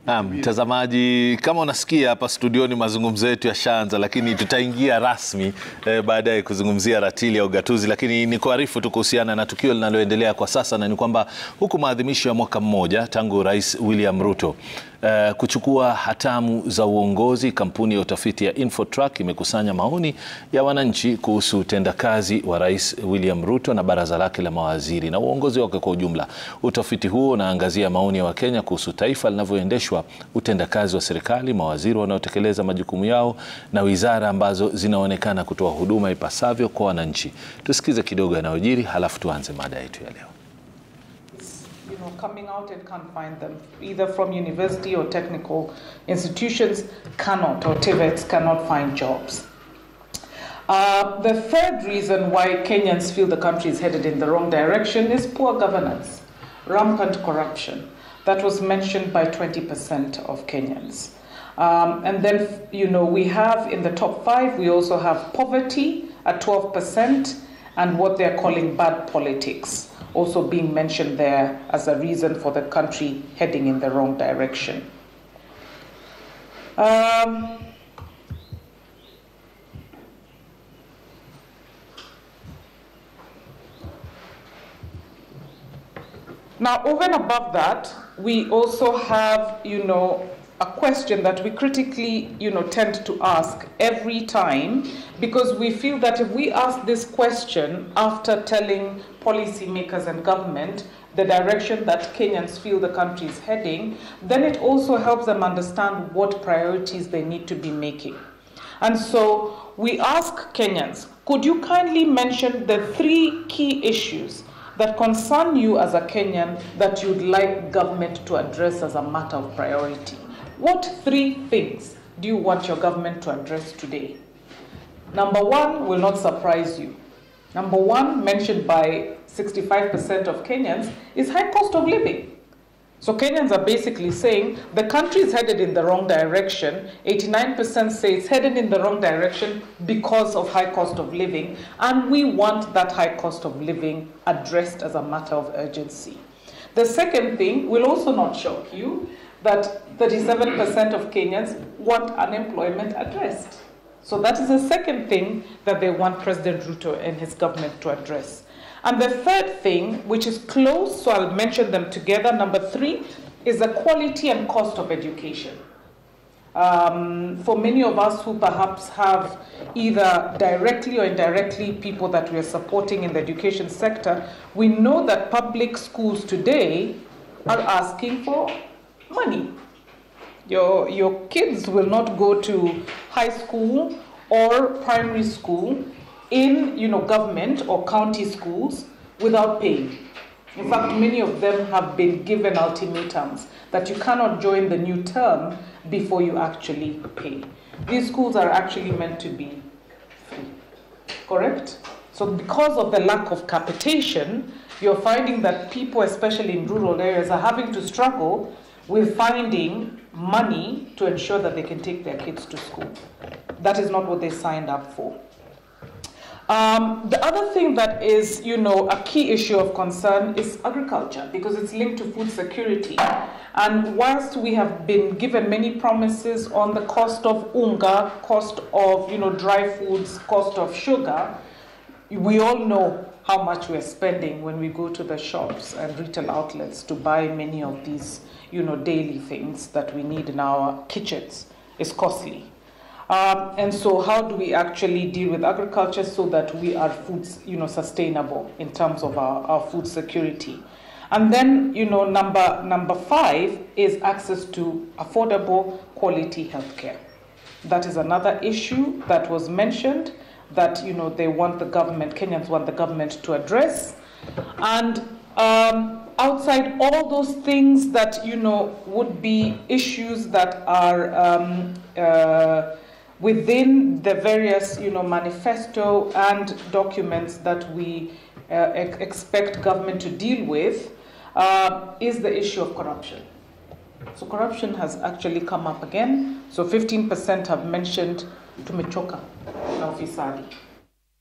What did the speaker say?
Mtazamaji, kama unasikia hapa studioni mazungumzo yetu yashaanza, lakini tutaingia rasmi baadaye kuzungumzia ratili ya ugatuzi, lakini ni kuarifu tu kuhusiana na tukio linaloendelea kwa sasa, na ni kwamba huku maadhimisho ya mwaka mmoja tangu Rais William Ruto kuchukua hatamu za uongozi, kampuni ya utafiti ya Infotrak imekusanya maoni ya wananchi kuhusu utendakazi wa Rais William Ruto na baraza lake la mawaziri na uongozi wake kwa ujumla. Utafiti huo unaangazia maoni ya wakenya kuhusu taifa linavyoendeshwa, utendakazi wa serikali, mawaziri wanaotekeleza majukumu yao na wizara ambazo zinaonekana kutoa huduma ipasavyo kwa wananchi. Tusikize kidogo yanayojiri, halafu tuanze mada yetu ya leo. Coming out and can't find them, either from university or technical institutions, cannot, or TVETs cannot find jobs. The third reason why Kenyans feel the country is headed in the wrong direction is poor governance, rampant corruption. That was mentioned by 20% of Kenyans. And then, we have in the top 5, we also have poverty at 12% and what they're calling bad politics also being mentioned there as a reason for the country heading in the wrong direction. Now, over and above that, we also have, a question that we critically, tend to ask every time, because we feel that if we ask this question after telling policymakers and government the direction that Kenyans feel the country is heading, then it also helps them understand what priorities they need to be making. And so we ask Kenyans, could you kindly mention the 3 key issues that concern you as a Kenyan that you'd like government to address as a matter of priority? What 3 things do you want your government to address today? Number 1 will not surprise you. Number 1, mentioned by 65% of Kenyans, is high cost of living. So Kenyans are basically saying the country is headed in the wrong direction. 89% say it's headed in the wrong direction because of high cost of living, and we want that high cost of living addressed as a matter of urgency. The second thing will also not shock you, that 37% of Kenyans want unemployment addressed. So that is the second thing that they want President Ruto and his government to address. And the third thing, which is close, so I'll mention them together, number 3, is the quality and cost of education. For many of us who perhaps have either directly or indirectly people that we are supporting in the education sector, we know that public schools today are asking for money. Your kids will not go to high school or primary school in government or county schools without paying. In fact, many of them have been given ultimatums that you cannot join the new term before you actually pay. These schools are actually meant to be free, correct? So because of the lack of capitation, you're finding that people, especially in rural areas, are having to struggle with finding money to ensure that they can take their kids to school. That is not what they signed up for. The other thing that is, a key issue of concern is agriculture, because it's linked to food security. And whilst we have been given many promises on the cost of unga, cost of, dry foods, cost of sugar, we all know how much we're spending when we go to the shops and retail outlets to buy many of these, daily things that we need in our kitchens. It's costly. And so how do we actually deal with agriculture so that we are food, sustainable in terms of our food security? And then, number 5 is access to affordable quality healthcare. That is another issue that was mentioned that, they want the government, Kenyans want the government to address. And outside all those things that, would be issues that are within the various, manifesto and documents that we expect government to deal with, is the issue of corruption. So corruption has actually come up again. So 15% have mentioned tumechoka na ufisadi.